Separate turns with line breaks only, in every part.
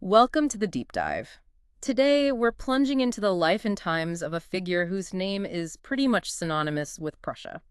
Welcome to the deep dive. Today, we're plunging into the life and times of a figure whose name is pretty much synonymous with Prussia,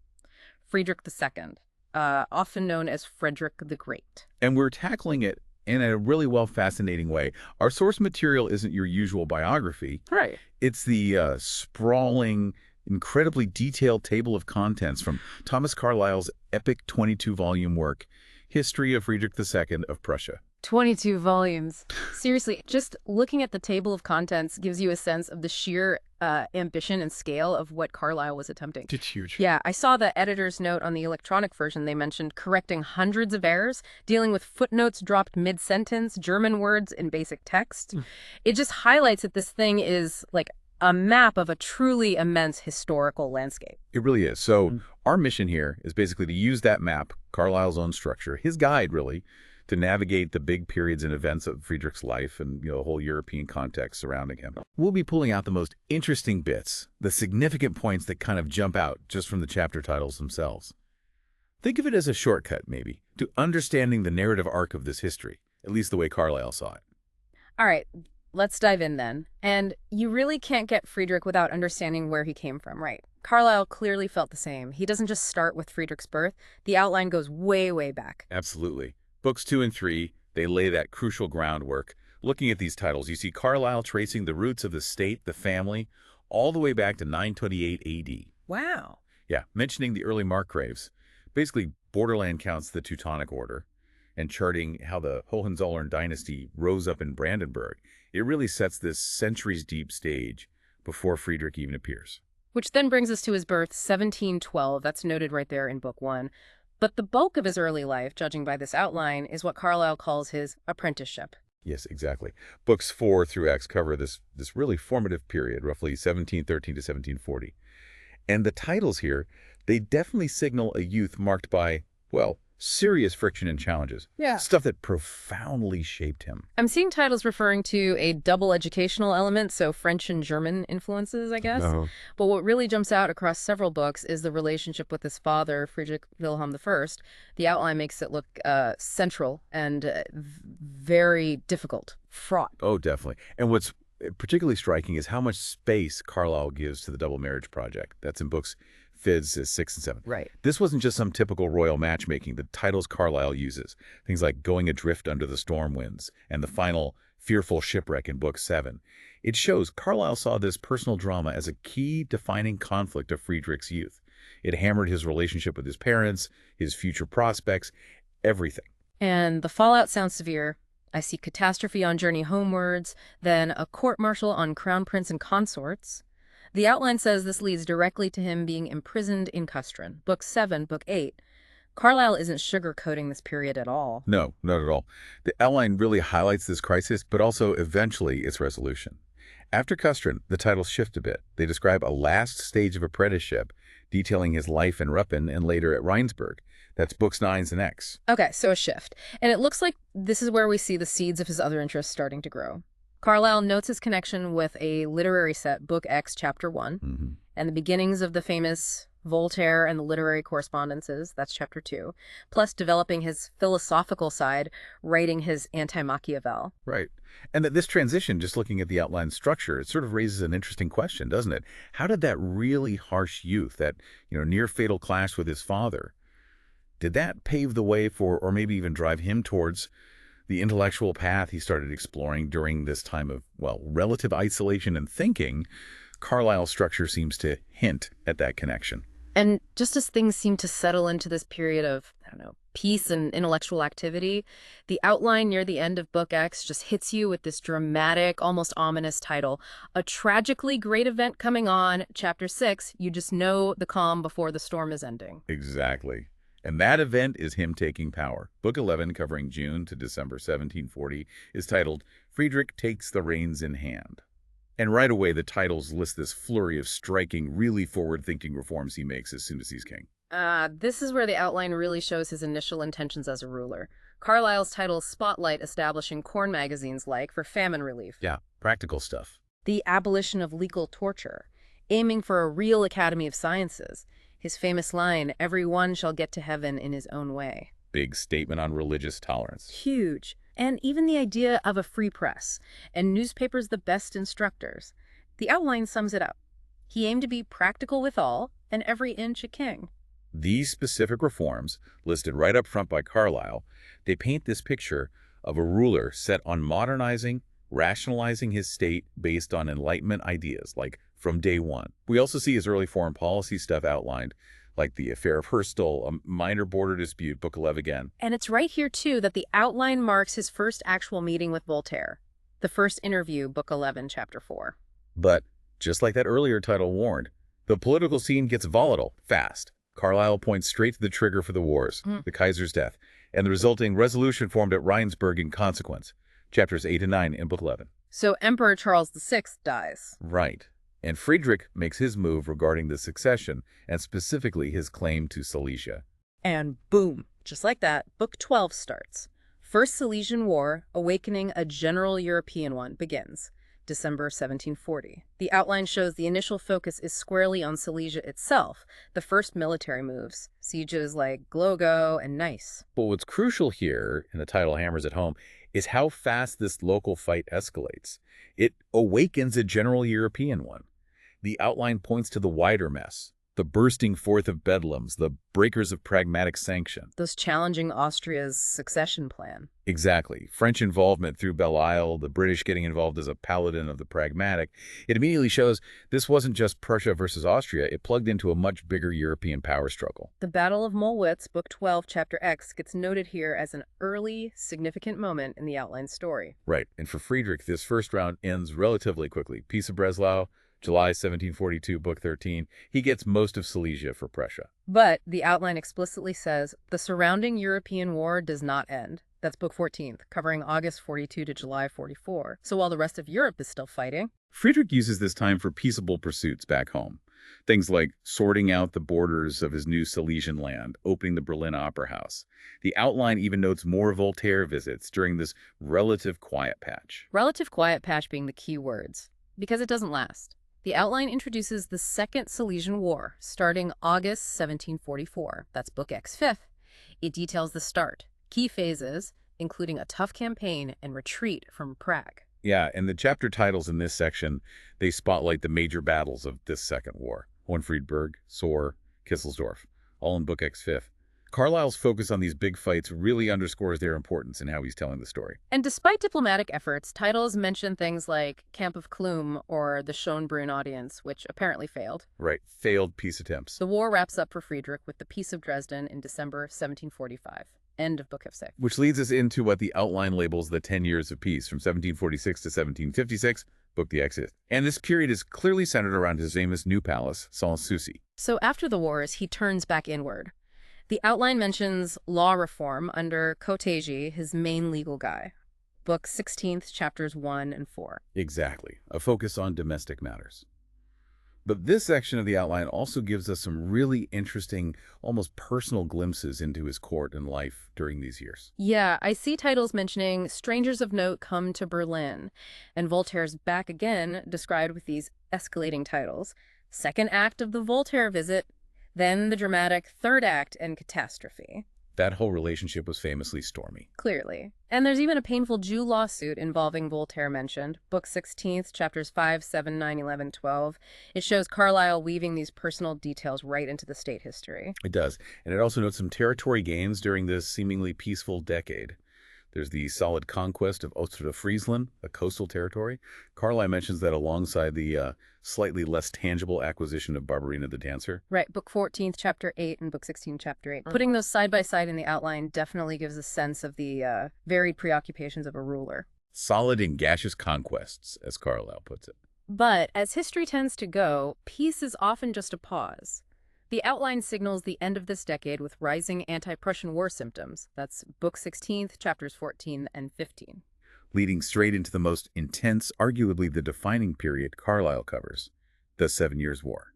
Friedrich II, often known as Frederick the Great.
And we're tackling it in a really fascinating way. Our source material isn't your usual biography.
Right.
It's the sprawling, incredibly detailed table of contents from Thomas Carlyle's epic 22-volume work, History of Friedrich II of Prussia.
22 volumes. Seriously, just looking at the table of contents gives you a sense of the sheer ambition and scale of what Carlyle was attempting.
It's huge.
Yeah, I saw the editor's note on the electronic version. They mentioned correcting hundreds of errors, dealing with footnotes dropped mid-sentence, German words in basic text. It just highlights that this thing is like a map of a truly immense historical landscape.
It really is. So our mission here is basically to use that map, Carlyle's own structure, his guide really, to navigate the big periods and events of Friedrich's life and the whole European context surrounding him. We'll be pulling out the most interesting bits, the significant points that kind of jump out just from the chapter titles themselves. Think of it as a shortcut, maybe, to understanding the narrative arc of this history, at least the way Carlyle saw it.
All right, let's dive in then. And you really can't get Friedrich without understanding where he came from, right? Carlyle clearly felt the same. He doesn't just start with Friedrich's birth. The outline goes way, way back.
Absolutely. Books 2 and 3, they lay that crucial groundwork. Looking at these titles, you see Carlyle tracing the roots of the state, the family, all the way back to 928 AD.
Wow.
Yeah, mentioning the early Markgraves. Basically, borderland counts the Teutonic Order and charting how the Hohenzollern dynasty rose up in Brandenburg. It really sets this centuries-deep stage before Friedrich even appears.
Which then brings us to his birth, 1712. That's noted right there in Book 1. But the bulk of his early life, judging by this outline, is what Carlyle calls his apprenticeship.
Yes, exactly. Books 4 through X cover this really formative period, roughly 1713 to 1740. And the titles here, they definitely signal a youth marked by, well, serious friction and challenges.
Yeah.
Stuff that profoundly shaped him.
I'm seeing titles referring to a double educational element, so French and German influences, I guess. But what really jumps out across several books is the relationship with his father, Friedrich Wilhelm I. The outline makes it look central and very difficult, fraught.
Oh, definitely. And what's particularly striking is how much space Carlyle gives to the double marriage project. That's in books Fids 6 and 7.
Right.
This wasn't just some typical royal matchmaking. The titles Carlyle uses, things like Going Adrift Under the Storm Winds and the final fearful shipwreck in Book 7. It shows Carlyle saw this personal drama as a key defining conflict of Friedrich's youth. It hammered his relationship with his parents, his future prospects, everything.
And the fallout sounds severe. I see catastrophe on journey homewards, then a court-martial on crown prince and consorts. The outline says this leads directly to him being imprisoned in Custrin. Book 7, Book 8. Carlyle isn't sugarcoating this period at all.
No, not at all. The outline really highlights this crisis, but also eventually its resolution. After Custrin, the titles shift a bit. They describe a last stage of apprenticeship, detailing his life in Ruppen and later at Rheinsberg. That's Books 9 and X.
Okay, so a shift. And it looks like this is where we see the seeds of his other interests starting to grow. Carlyle notes his connection with a literary set, Book X, Chapter 1, and the beginnings of the famous Voltaire and the literary correspondences, that's Chapter 2, plus developing his philosophical side, writing his Anti-Machiavel.
Right. And that this transition, just looking at the outline structure, it sort of raises an interesting question, doesn't it? How did that really harsh youth, that near-fatal clash with his father, did that pave the way for, or maybe even drive him towards, the intellectual path he started exploring during this time of, well, relative isolation and thinking? Carlyle's structure seems to hint at that connection.
And just as things seem to settle into this period of, peace and intellectual activity, the outline near the end of Book X just hits you with this dramatic, almost ominous title. A tragically great event coming on, Chapter 6. You just know the calm before the storm is ending.
Exactly. And that event is him taking power. Book 11, covering June to December 1740, is titled Friedrich Takes the Reins in Hand. And right away, the titles list this flurry of striking, really forward-thinking reforms he makes as soon as he's king.
This is where the outline really shows his initial intentions as a ruler. Carlyle's title Spotlight establishing corn magazines like for famine relief.
Yeah, practical stuff.
The abolition of legal torture, aiming for a real Academy of Sciences. His famous line, every one shall get to heaven in his own way.
Big statement on religious tolerance.
Huge. and even the idea of a free press, and newspapers the best instructors. The outline sums it up. He aimed to be practical withal, and every inch a king.
These specific reforms, listed right up front by Carlyle, they paint this picture of a ruler set on modernizing, rationalizing his state based on Enlightenment ideas, like from day one. We also see his early foreign policy stuff outlined, like the affair of Herstal, a minor border dispute, Book 11 again.
And it's right here, too, that the outline marks his first actual meeting with Voltaire. The first interview, Book 11, Chapter 4.
But, just like that earlier title warned, the political scene gets volatile fast. Carlyle points straight to the trigger for the wars, the Kaiser's death, and the resulting resolution formed at Rheinsberg in consequence, chapters 8 and 9 in Book 11.
So Emperor Charles VI dies.
Right. And Friedrich makes his move regarding the succession, and specifically his claim to Silesia.
And boom, just like that, Book 12 starts. First Silesian War, awakening a general European one, begins. December 1740. The outline shows the initial focus is squarely on Silesia itself, the first military moves, sieges like Głogow and Nice.
But what's crucial here, and the title hammers it home, is how fast this local fight escalates. It awakens a general European one. The outline points to the wider mess, the bursting forth of bedlams, the breakers of pragmatic sanction.
Those challenging Austria's succession plan.
Exactly. French involvement through Belle Isle, the British getting involved as a paladin of the pragmatic. It immediately shows this wasn't just Prussia versus Austria. It plugged into a much bigger European power struggle.
The Battle of Mollwitz, Book 12, Chapter X, gets noted here as an early, significant moment in the outline story.
Right. And for Friedrich, this first round ends relatively quickly. Peace of Breslau, July 1742, Book 13. He gets most of Silesia for Prussia.
But the outline explicitly says the surrounding European war does not end. That's Book 14, covering August 42 to July 44. So while the rest of Europe is still fighting,
Friedrich uses this time for peaceable pursuits back home. Things like sorting out the borders of his new Silesian land, opening the Berlin Opera House. The outline even notes more Voltaire visits during this relative quiet patch.
Relative quiet patch being the key words, because it doesn't last. The outline introduces the Second Silesian War, starting August 1744. That's Book X5. It details the start, key phases, including a tough campaign and retreat from Prague.
Yeah, and the chapter titles in this section, they spotlight the major battles of this Second War. Hohenfriedberg, Sohr, Kisselsdorf, all in Book X5. Carlyle's focus on these big fights really underscores their importance in how he's telling the story.
And despite diplomatic efforts, titles mention things like Camp of Clum or the Schönbrunn audience, which apparently failed.
Right, failed peace attempts.
The war wraps up for Friedrich with the Peace of Dresden in December 1745. End of Book of 6.
Which leads us into what the outline labels the 10 years of peace, from 1746 to 1756, Book the Exit. And this period is clearly centered around his famous new palace, Sans-Souci.
So after the wars, he turns back inward. The outline mentions law reform under Kotegi, his main legal guy. Book 16, chapters 1 and 4.
Exactly, a focus on domestic matters. But this section of the outline also gives us some really interesting, almost personal glimpses into his court and life during these years.
Yeah, I see titles mentioning strangers of note come to Berlin, and Voltaire's back again, described with these escalating titles. Second act of the Voltaire visit, then the dramatic third act and catastrophe.
That whole relationship was famously stormy.
Clearly. And there's even a painful Jew lawsuit involving Voltaire mentioned. Book 16, chapters 5, 7, 9, 11, 12. It shows Carlyle weaving these personal details right into the state history.
It does. And it also notes some territory gains during this seemingly peaceful decade. There's the solid conquest of Ostro-Friesland, a coastal territory. Carlyle mentions that alongside the slightly less tangible acquisition of Barberina the Dancer.
Right, Book 14, chapter 8, and Book 16, chapter 8. Putting those side by side in the outline definitely gives a sense of the varied preoccupations of a ruler.
Solid and gaseous conquests, as Carlyle puts it.
But as history tends to go, peace is often just a pause. The outline signals the end of this decade with rising anti-Prussian war symptoms. That's Book 16, chapters 14 and 15.
Leading straight into the most intense, arguably the defining period Carlyle covers, the 7 Years' War.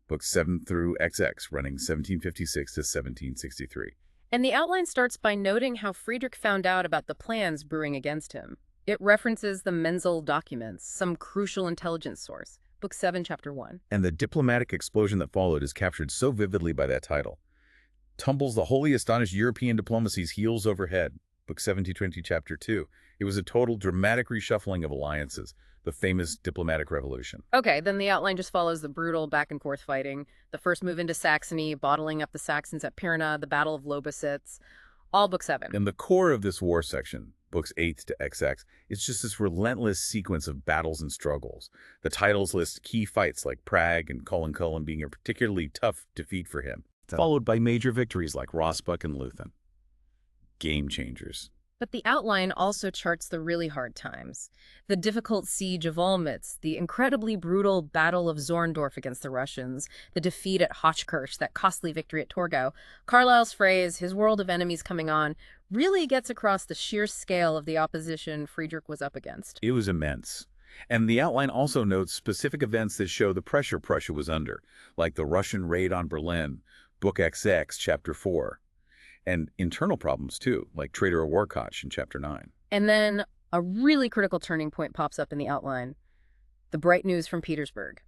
Books 7 through XX, running 1756 to 1763.
And the outline starts by noting how Friedrich found out about the plans brewing against him. It references the Menzel documents, some crucial intelligence source. Book 7, Chapter 1.
And the diplomatic explosion that followed is captured so vividly by that title. Tumbles the wholly astonished European diplomacy's heels over head. Book 1720, Chapter 2. It was a total dramatic reshuffling of alliances, the famous diplomatic revolution.
Okay, then the outline just follows the brutal back-and-forth fighting, the first move into Saxony, bottling up the Saxons at Pirna, the Battle of Lobositz, all Book 7.
And the core of this war section, Books 8 to XX, is just this relentless sequence of battles and struggles. The titles list key fights like Prague and Cullen being a particularly tough defeat for him, followed by major victories like Rossbach and Leuthen. Game changers.
But the outline also charts the really hard times. The difficult siege of Olmütz, the incredibly brutal Battle of Zorndorf against the Russians, the defeat at Hochkirch, that costly victory at Torgau. Carlyle's phrase, his world of enemies coming on, really gets across the sheer scale of the opposition Friedrich was up against.
It was immense. And the outline also notes specific events that show the pressure Prussia was under, like the Russian raid on Berlin, Book XX, Chapter 4. And internal problems, too, like Traitor Warkoch in Chapter 9.
And then a really critical turning point pops up in the outline. The bright news from Petersburg.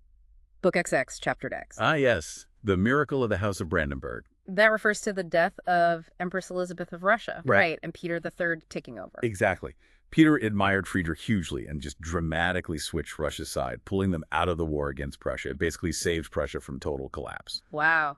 Book XX, Chapter X.
Ah, yes. The miracle of the House of Brandenburg.
That refers to the death of Empress Elizabeth of Russia. Right. And Peter III taking over.
Exactly. Peter admired Friedrich hugely and just dramatically switched Russia's side, pulling them out of the war against Prussia. It basically saved Prussia from total collapse.
Wow.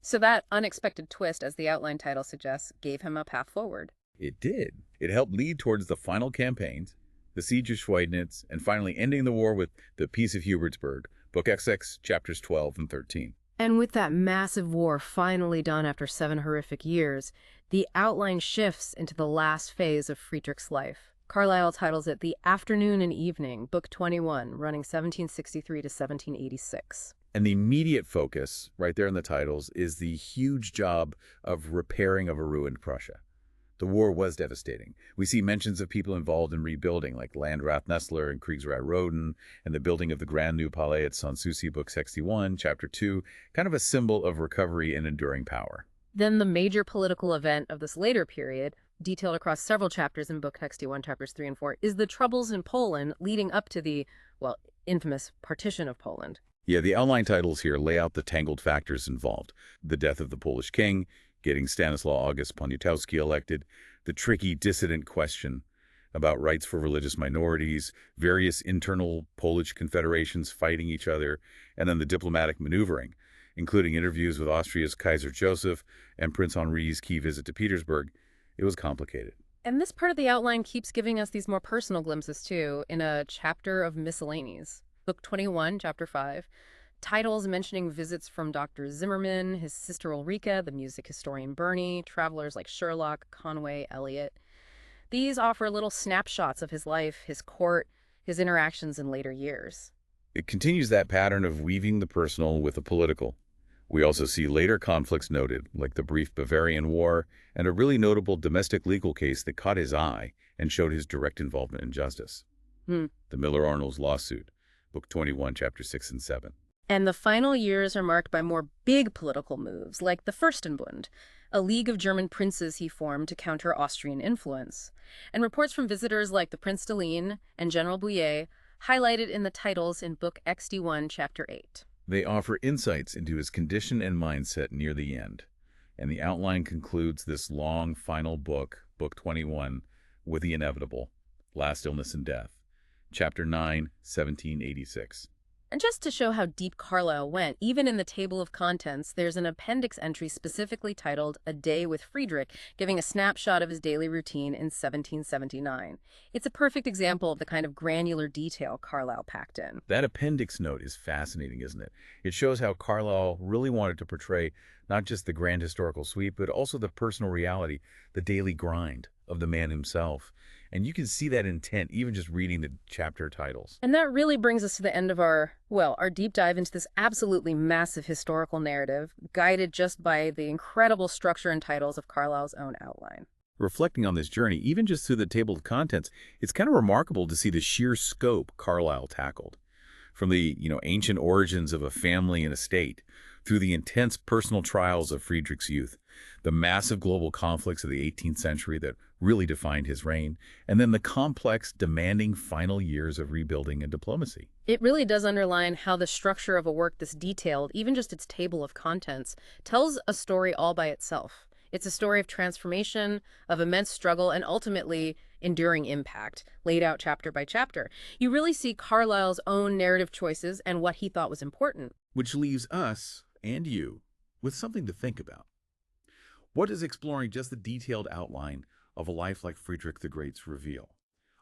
So that unexpected twist, as the outline title suggests, gave him a path forward.
It did. It helped lead towards the final campaigns, the siege of Schweidnitz, and finally ending the war with the Peace of Hubertsburg, Book XX, Chapters 12 and 13.
And with that massive war finally done after 7 horrific years, the outline shifts into the last phase of Friedrich's life. Carlyle titles it The Afternoon and Evening, Book 21, running 1763 to 1786.
And the immediate focus, right there in the titles, is the huge job of repairing of a ruined Prussia. The war was devastating. We see mentions of people involved in rebuilding, like Landrath Nestler and Kriegsrat Roden, and the building of the Grand New Palais at Sanssouci, Book 61, Chapter 2, kind of a symbol of recovery and enduring power.
Then the major political event of this later period, detailed across several chapters in Book 61, Chapters 3 and 4, is the troubles in Poland leading up to the, well, infamous partition of Poland.
Yeah, the outline titles here lay out the tangled factors involved. The death of the Polish king, getting Stanislaw August Poniatowski elected, the tricky dissident question about rights for religious minorities, various internal Polish confederations fighting each other, and then the diplomatic maneuvering, including interviews with Austria's Kaiser Joseph and Prince Henri's key visit to Petersburg. It was complicated.
And this part of the outline keeps giving us these more personal glimpses, too, in a chapter of miscellanies. Book 21, Chapter 5, titles mentioning visits from Dr. Zimmerman, his sister Ulrika, the music historian Bernie, travelers like Sherlock, Conway, Eliot. These offer little snapshots of his life, his court, his interactions in later years.
It continues that pattern of weaving the personal with the political. We also see later conflicts noted, like the brief Bavarian War and a really notable domestic legal case that caught his eye and showed his direct involvement in justice. The Miller-Arnolds lawsuit. Book 21, Chapter 6 and 7.
And the final years are marked by more big political moves, like the Fürstenbund, a league of German princes he formed to counter Austrian influence. And reports from visitors like the Prince de Ligne and General Bouillet, highlighted in the titles in Book XD1, Chapter 8.
They offer insights into his condition and mindset near the end. And the outline concludes this long final book, Book 21, with the inevitable, last illness and death. Chapter 9, 1786.
And just to show how deep Carlyle went, even in the table of contents, there's an appendix entry specifically titled A Day with Friedrich, giving a snapshot of his daily routine in 1779. It's a perfect example of the kind of granular detail Carlyle packed in.
That appendix note is fascinating, isn't it? It shows how Carlyle really wanted to portray not just the grand historical sweep, but also the personal reality, the daily grind of the man himself. And you can see that intent even just reading the chapter titles.
And that really brings us to the end of our deep dive into this absolutely massive historical narrative, guided just by the incredible structure and titles of Carlyle's own outline.
Reflecting on this journey, even just through the table of contents, it's kind of remarkable to see the sheer scope Carlyle tackled. From the, ancient origins of a family and a state, through the intense personal trials of Friedrich's youth, the massive global conflicts of the 18th century that really defined his reign, and then the complex, demanding final years of rebuilding and diplomacy.
It really does underline how the structure of a work this detailed, even just its table of contents, tells a story all by itself. It's a story of transformation, of immense struggle, and ultimately enduring impact, laid out chapter by chapter. You really see Carlyle's own narrative choices and what he thought was important.
Which leaves us, and you, with something to think about. What does exploring just the detailed outline of a life like Friedrich the Great's reveal?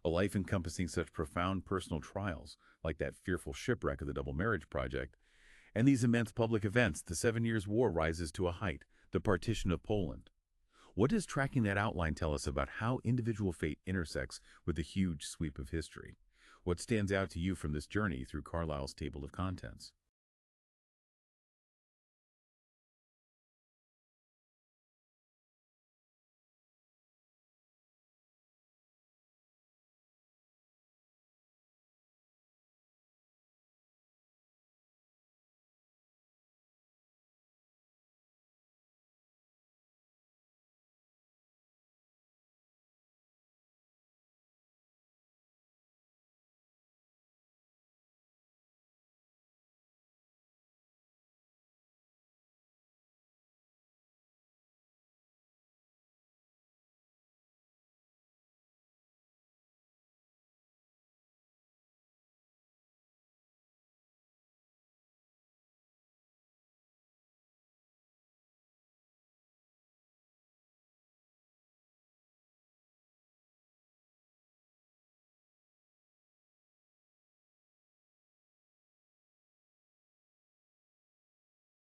A life encompassing such profound personal trials, like that fearful shipwreck of the Double Marriage Project, and these immense public events, the 7 Years' War rises to a height, the partition of Poland. What does tracking that outline tell us about how individual fate intersects with the huge sweep of history? What stands out to you from this journey through Carlyle's table of contents?